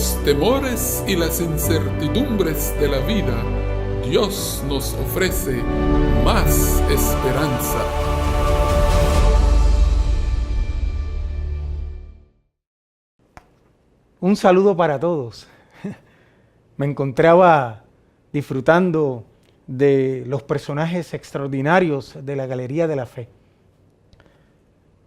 los temores y las incertidumbres de la vida, Dios nos ofrece más esperanza. Un saludo para todos. Me encontraba disfrutando de los personajes extraordinarios de la Galería de la Fe.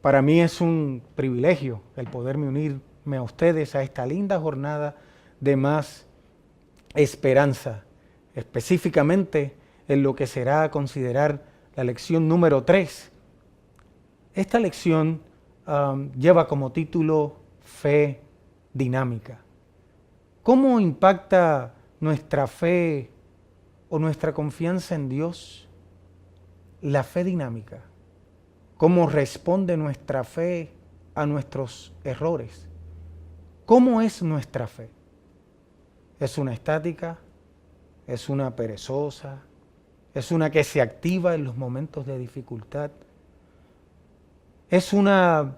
Para mí es un privilegio el poderme unirme a ustedes a esta linda jornada de más esperanza, específicamente en lo que será a considerar la lección número 3. Esta lección lleva como título Fe dinámica. ¿Cómo impacta nuestra fe o nuestra confianza en Dios la fe dinámica? ¿Cómo responde nuestra fe a nuestros errores? ¿Cómo es nuestra fe? ¿Es una estática? ¿Es una perezosa? ¿Es una que se activa en los momentos de dificultad? ¿Es una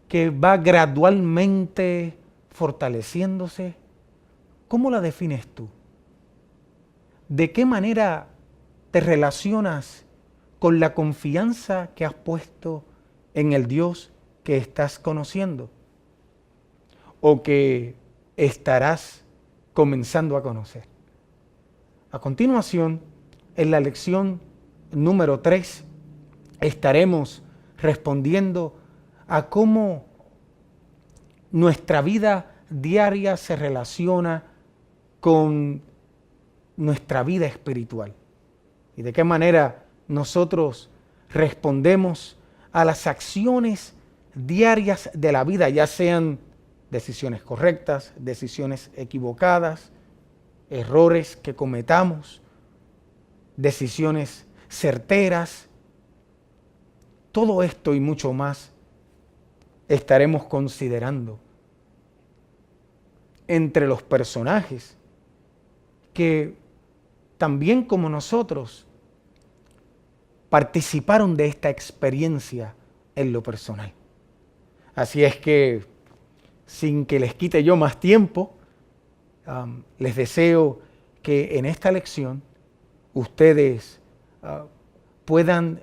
que va gradualmente fortaleciéndose? ¿Cómo la defines tú? ¿De qué manera te relacionas con la confianza que has puesto en el Dios que estás conociendo o que estarás comenzando a conocer? A continuación, en la lección número 3, estaremos respondiendo a cómo nuestra vida diaria se relaciona con nuestra vida espiritual y de qué manera nosotros respondemos a las acciones diarias de la vida, ya sean decisiones correctas, decisiones equivocadas, errores que cometamos, decisiones certeras. Todo esto y mucho más estaremos considerando entre los personajes que también como nosotros participaron de esta experiencia en lo personal. Así es que, sin que les quite yo más tiempo, les deseo que en esta lección ustedes puedan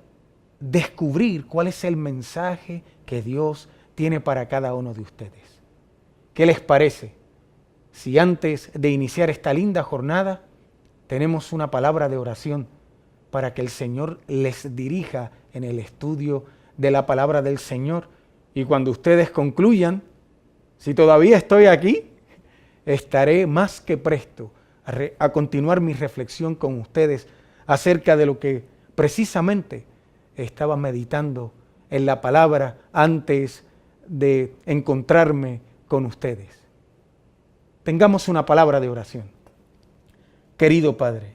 descubrir cuál es el mensaje que Dios tiene para cada uno de ustedes. ¿Qué les parece si antes de iniciar esta linda jornada tenemos una palabra de oración para que el Señor les dirija en el estudio de la palabra del Señor? Y cuando ustedes concluyan, si todavía estoy aquí, estaré más que presto a continuar mi reflexión con ustedes acerca de lo que precisamente estaba meditando en la palabra antes de encontrarme con ustedes. Tengamos una palabra de oración. Querido Padre,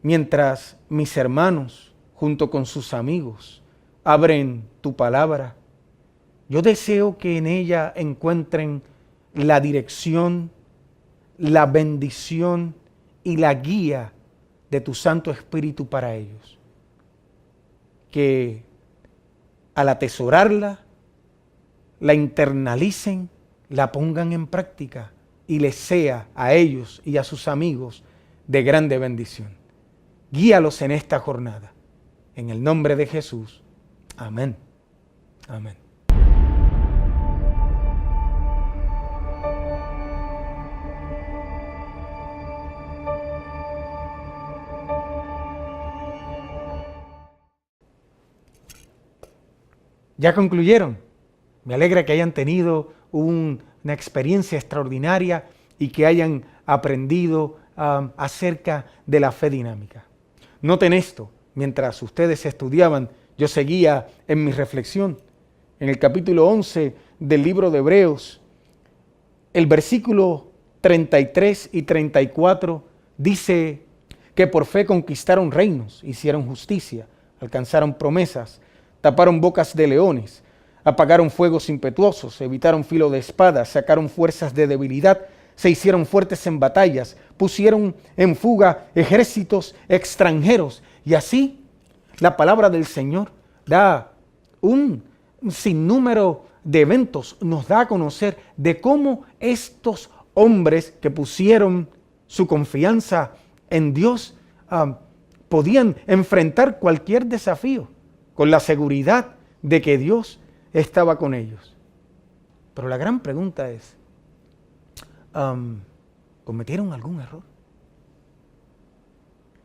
mientras mis hermanos, junto con sus amigos, abren tu palabra, yo deseo que en ella encuentren la dirección, la bendición y la guía de tu Santo Espíritu para ellos. Que al atesorarla, la internalicen, la pongan en práctica y les sea a ellos y a sus amigos de grande bendición. Guíalos en esta jornada. En el nombre de Jesús. Amén. Amén. ¿Ya concluyeron? Me alegra que hayan tenido una experiencia extraordinaria y que hayan aprendido acerca de la fe dinámica. Noten esto, mientras ustedes estudiaban, yo seguía en mi reflexión. En el capítulo 11 del libro de Hebreos, el versículo 33 y 34 dice que por fe conquistaron reinos, hicieron justicia, alcanzaron promesas, taparon bocas de leones, apagaron fuegos impetuosos, evitaron filo de espada, sacaron fuerzas de debilidad, se hicieron fuertes en batallas, pusieron en fuga ejércitos extranjeros. Y así la palabra del Señor da un sinnúmero de eventos nos da a conocer de cómo estos hombres que pusieron su confianza en Dios podían enfrentar cualquier desafío con la seguridad de que Dios estaba con ellos. Pero la gran pregunta es, ¿cometieron algún error?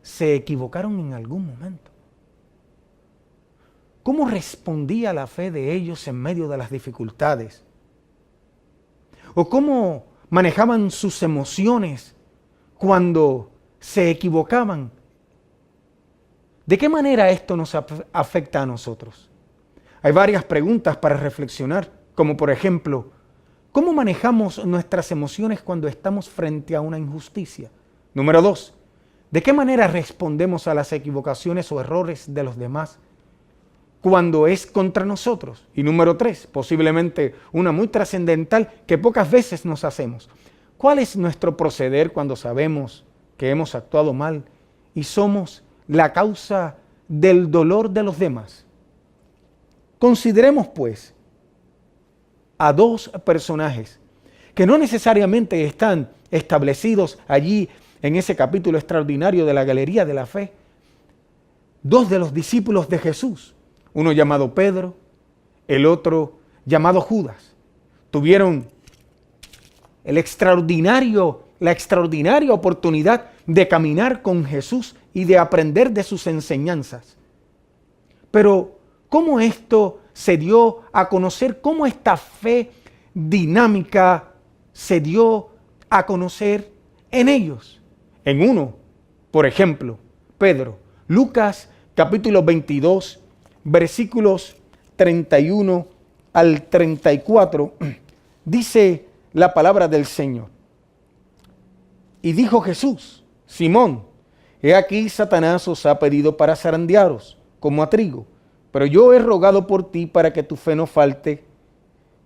¿Se equivocaron en algún momento? ¿Cómo respondía la fe de ellos en medio de las dificultades? ¿O cómo manejaban sus emociones cuando se equivocaban? ¿De qué manera esto nos afecta a nosotros? Hay varias preguntas para reflexionar, como por ejemplo, ¿cómo manejamos nuestras emociones cuando estamos frente a una injusticia? Número 2, ¿de qué manera respondemos a las equivocaciones o errores de los demás cuando es contra nosotros? Y número 3, posiblemente una muy trascendental que pocas veces nos hacemos. ¿Cuál es nuestro proceder cuando sabemos que hemos actuado mal y somos la causa del dolor de los demás? Consideremos pues a dos personajes que no necesariamente están establecidos allí en ese capítulo extraordinario de la Galería de la Fe. Dos de los discípulos de Jesús, uno llamado Pedro, el otro llamado Judas, tuvieron la extraordinaria oportunidad de caminar con Jesús y de aprender de sus enseñanzas. Pero, ¿cómo esto se dio a conocer? ¿Cómo esta fe dinámica se dio a conocer en ellos? En uno, por ejemplo, Pedro, Lucas capítulo 22, versículos 31 al 34, dice la palabra del Señor. Y dijo Jesús: Simón, he aquí Satanás os ha pedido para zarandearos como a trigo, pero yo he rogado por ti para que tu fe no falte.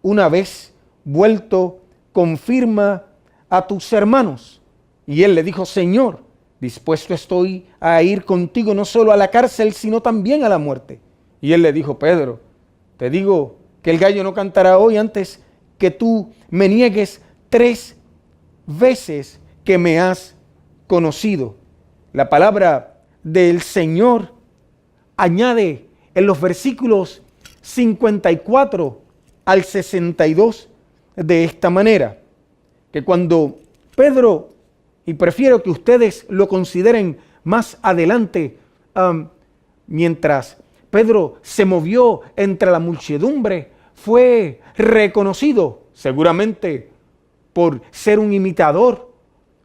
Una vez vuelto, confirma a tus hermanos. Y él le dijo: Señor, dispuesto estoy a ir contigo no solo a la cárcel, sino también a la muerte. Y él le dijo: Pedro, te digo que el gallo no cantará hoy antes que tú me niegues 3 veces que me has conocido. La palabra del Señor añade en los versículos 54 al 62 de esta manera, que cuando Pedro, y prefiero que ustedes lo consideren más adelante, mientras Pedro se movió entre la muchedumbre, fue reconocido seguramente por ser un imitador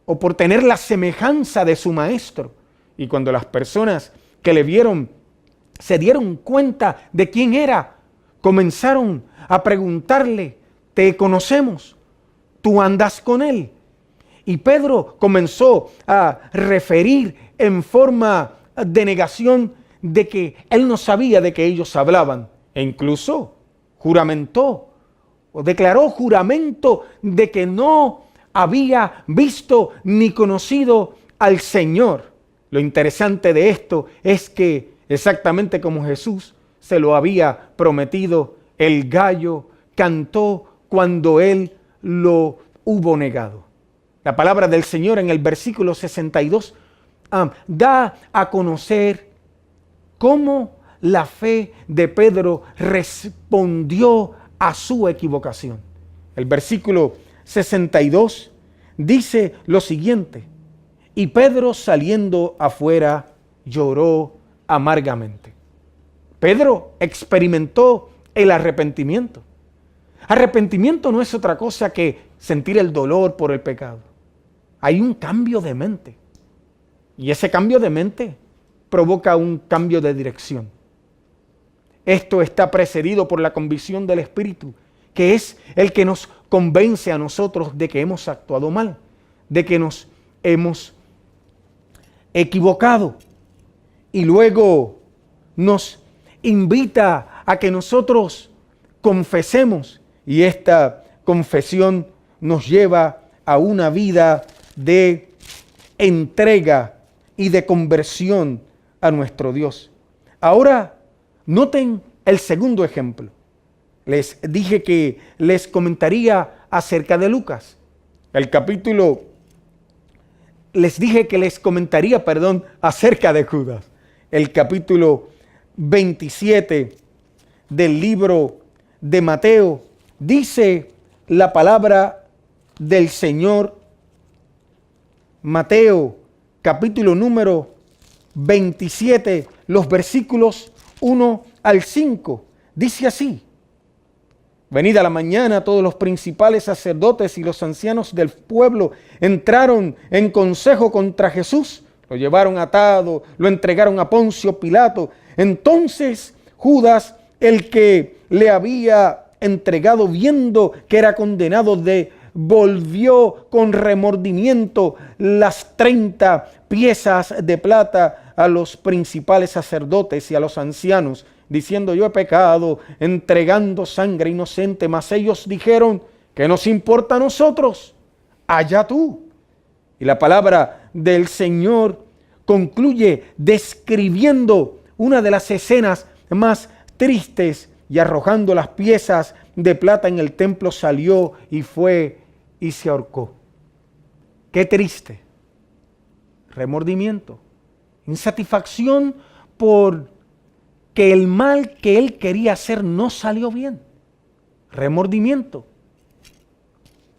o por tener la semejanza de su maestro. Y cuando las personas que le vieron se dieron cuenta de quién era, comenzaron a preguntarle: ¿te conocemos? ¿Tú andas con él? Y Pedro comenzó a referir en forma de negación de que él no sabía de que ellos hablaban, e incluso juramentó o declaró juramento de que no había visto ni conocido al Señor. Lo interesante de esto es que, exactamente como Jesús se lo había prometido, el gallo cantó cuando él lo hubo negado. La palabra del Señor en el versículo 62 da a conocer cómo la fe de Pedro respondió a su equivocación. El versículo 62 dice lo siguiente: y Pedro, saliendo afuera, lloró amargamente. Pedro experimentó el arrepentimiento. Arrepentimiento no es otra cosa que sentir el dolor por el pecado. Hay un cambio de mente. Y ese cambio de mente provoca un cambio de dirección. Esto está precedido por la convicción del Espíritu, que es el que nos convence a nosotros de que hemos actuado mal, de que nos hemos equivocado. Y luego nos invita a que nosotros confesemos, y esta confesión nos lleva a una vida de entrega y de conversión a nuestro Dios. Ahora, noten el segundo ejemplo. les dije que les comentaría acerca de Lucas. Les dije que les comentaría, acerca de Judas. El capítulo 27 del libro de Mateo, dice la palabra del Señor. Mateo, capítulo número 27, los versículos 1 al 5, dice así: Venida la mañana, todos los principales sacerdotes y los ancianos del pueblo entraron en consejo contra Jesús. Lo llevaron atado, lo entregaron a Poncio Pilato. Entonces Judas, el que le había entregado, viendo que era condenado, devolvió con remordimiento las 30 piezas de plata a los principales sacerdotes y a los ancianos, diciendo: yo he pecado entregando sangre inocente. Mas ellos dijeron: ¿qué nos importa a nosotros? Allá tú. Y la palabra del Señor concluye describiendo una de las escenas más tristes, y arrojando las piezas de plata en el templo, salió y fue y se ahorcó. Qué triste. Remordimiento, insatisfacción por que el mal que él quería hacer no salió bien. Remordimiento.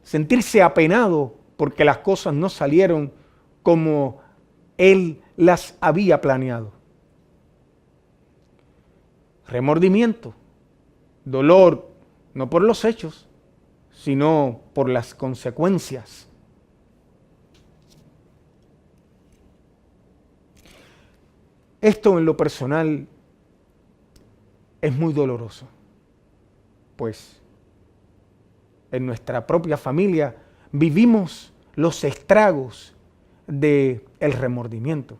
Sentirse apenado porque las cosas no salieron como él las había planeado. Remordimiento. Dolor, no por los hechos, sino por las consecuencias. Esto en lo personal es muy doloroso, pues en nuestra propia familia vivimos los estragos del remordimiento.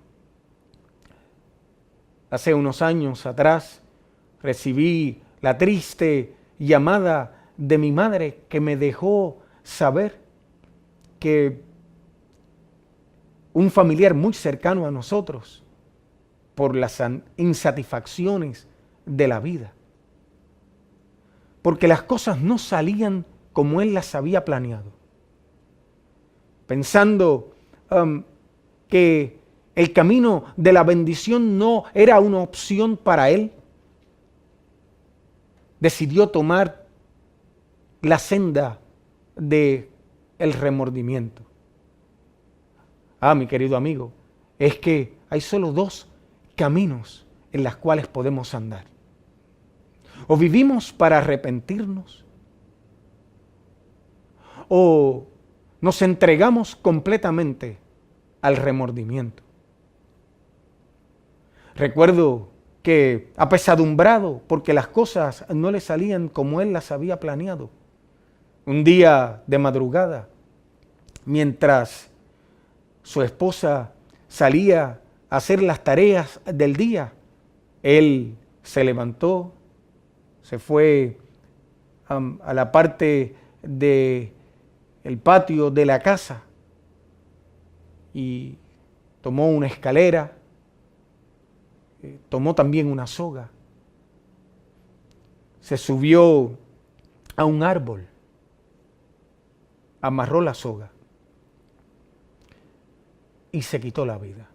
Hace unos años atrás recibí la triste llamada de mi madre, que me dejó saber que un familiar muy cercano a nosotros, por las insatisfacciones de la vida, porque las cosas no salían como él las había planeado, pensando que el camino de la bendición no era una opción para él, decidió tomar la senda del remordimiento. Mi querido amigo, es que hay solo dos caminos en los cuales podemos andar. O vivimos para arrepentirnos, o nos entregamos completamente al remordimiento. Recuerdo que, apesadumbrado porque las cosas no le salían como él las había planeado, un día de madrugada, mientras su esposa salía a hacer las tareas del día, él se levantó, se fue a la parte del patio de la casa y tomó una escalera, tomó también una soga, se subió a un árbol, amarró la soga y se quitó la vida.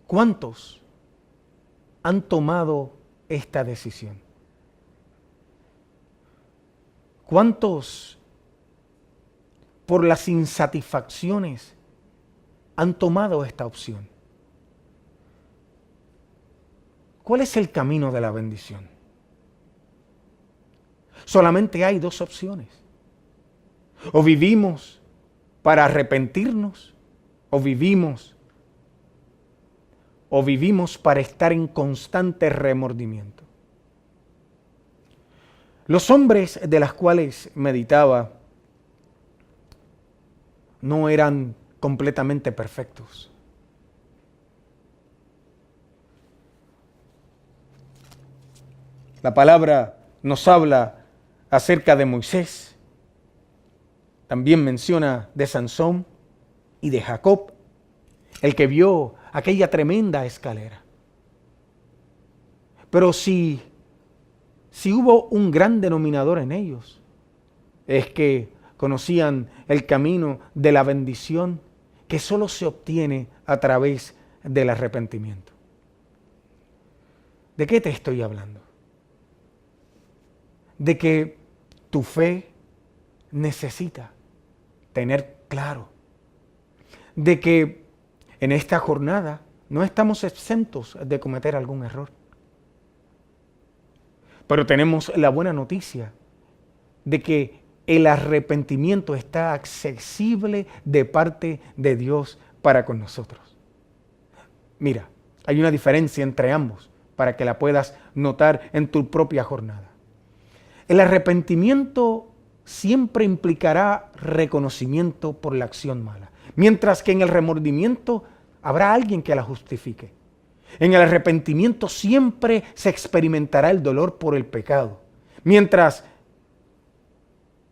¿Cuántos han tomado esta decisión? ¿Cuántos, por las insatisfacciones, han tomado esta opción? ¿Cuál es el camino de la bendición? Solamente hay dos opciones. O vivimos para arrepentirnos, o vivimos para estar en constante remordimiento. Los hombres de los cuales meditaba no eran completamente perfectos. La palabra nos habla acerca de Moisés, también menciona de Sansón y de Jacob, el que vio aquella tremenda escalera. Pero si si hubo un gran denominador en ellos, es que conocían el camino de la bendición que solo se obtiene a través del arrepentimiento. ¿De qué te estoy hablando? De que tu fe necesita tener claro de que en esta jornada no estamos exentos de cometer algún error. Pero tenemos la buena noticia de que el arrepentimiento está accesible de parte de Dios para con nosotros. Mira, hay una diferencia entre ambos para que la puedas notar en tu propia jornada. El arrepentimiento siempre implicará reconocimiento por la acción mala, mientras que en el remordimiento habrá alguien que la justifique. En el arrepentimiento siempre se experimentará el dolor por el pecado, mientras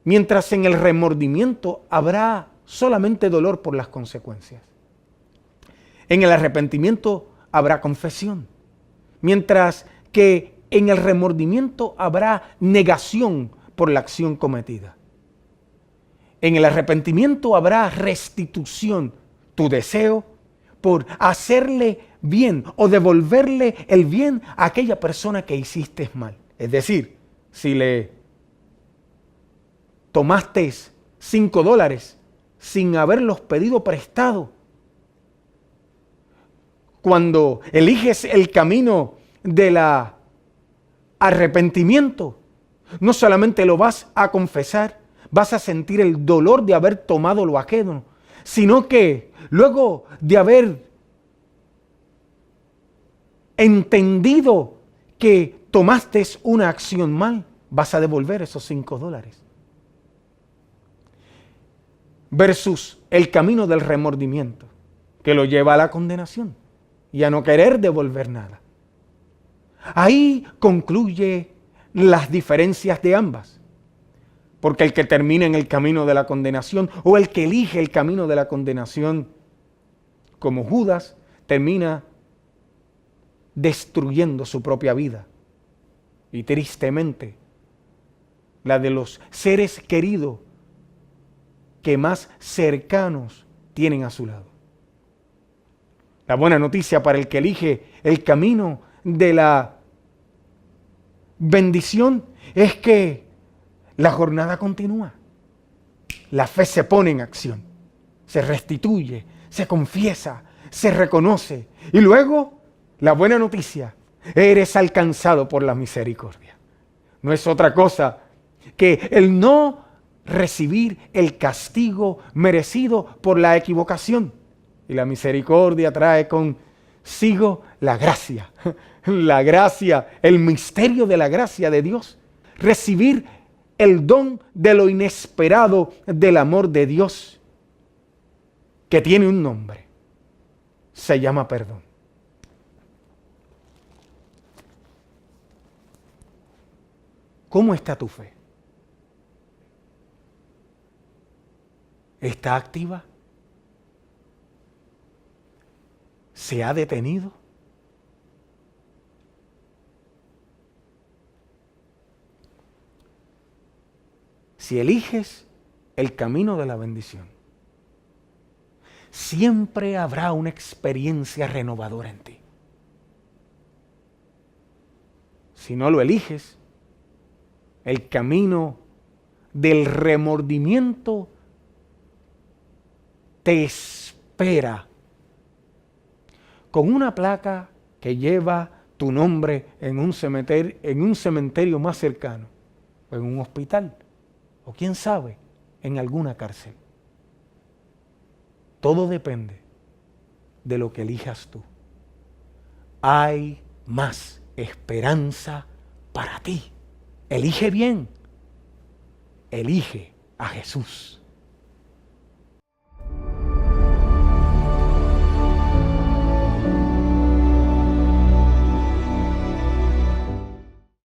en el remordimiento habrá solamente dolor por las consecuencias. En el arrepentimiento habrá confesión, mientras que en el remordimiento habrá negación por la acción cometida. En el arrepentimiento habrá restitución, tu deseo por hacerle bien o devolverle el bien a aquella persona que hiciste mal. Es decir, si le tomaste $5 sin haberlos pedido prestado, cuando eliges el camino del arrepentimiento, no solamente lo vas a confesar, vas a sentir el dolor de haber tomado lo ajeno, sino que luego de haber entendido que tomaste una acción mal, vas a devolver esos $5. Versus el camino del remordimiento, que lo lleva a la condenación y a no querer devolver nada. Ahí concluye las diferencias de ambas. Porque el que termina en el camino de la condenación o el que elige el camino de la condenación, como Judas, termina destruyendo su propia vida. Y tristemente, la de los seres queridos que más cercanos tienen a su lado. La buena noticia para el que elige el camino de la bendición es que la jornada continúa. La fe se pone en acción, se restituye, se confiesa, se reconoce. Y luego, la buena noticia, eres alcanzado por la misericordia. No es otra cosa que el no recibir el castigo merecido por la equivocación. Y la misericordia trae consigo la gracia, el misterio de la gracia de Dios. Recibir el don de lo inesperado del amor de Dios, que tiene un nombre, se llama perdón. ¿Cómo está tu fe? ¿Está activa? ¿Se ha detenido? Si eliges el camino de la bendición, siempre habrá una experiencia renovadora en ti. Si no lo eliges, el camino del remordimiento te espera con una placa que lleva tu nombre en un cementerio más cercano, o en un hospital, o quién sabe, en alguna cárcel. Todo depende de lo que elijas tú. Hay más esperanza para ti. Elige bien. Elige a Jesús.